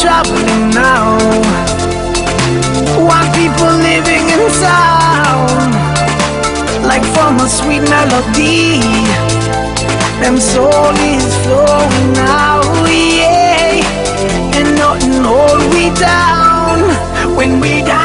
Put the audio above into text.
traveling now. While people living in town, like from a sweet melody, them soul is flowing out, yeah. And nothing hold we down when we die.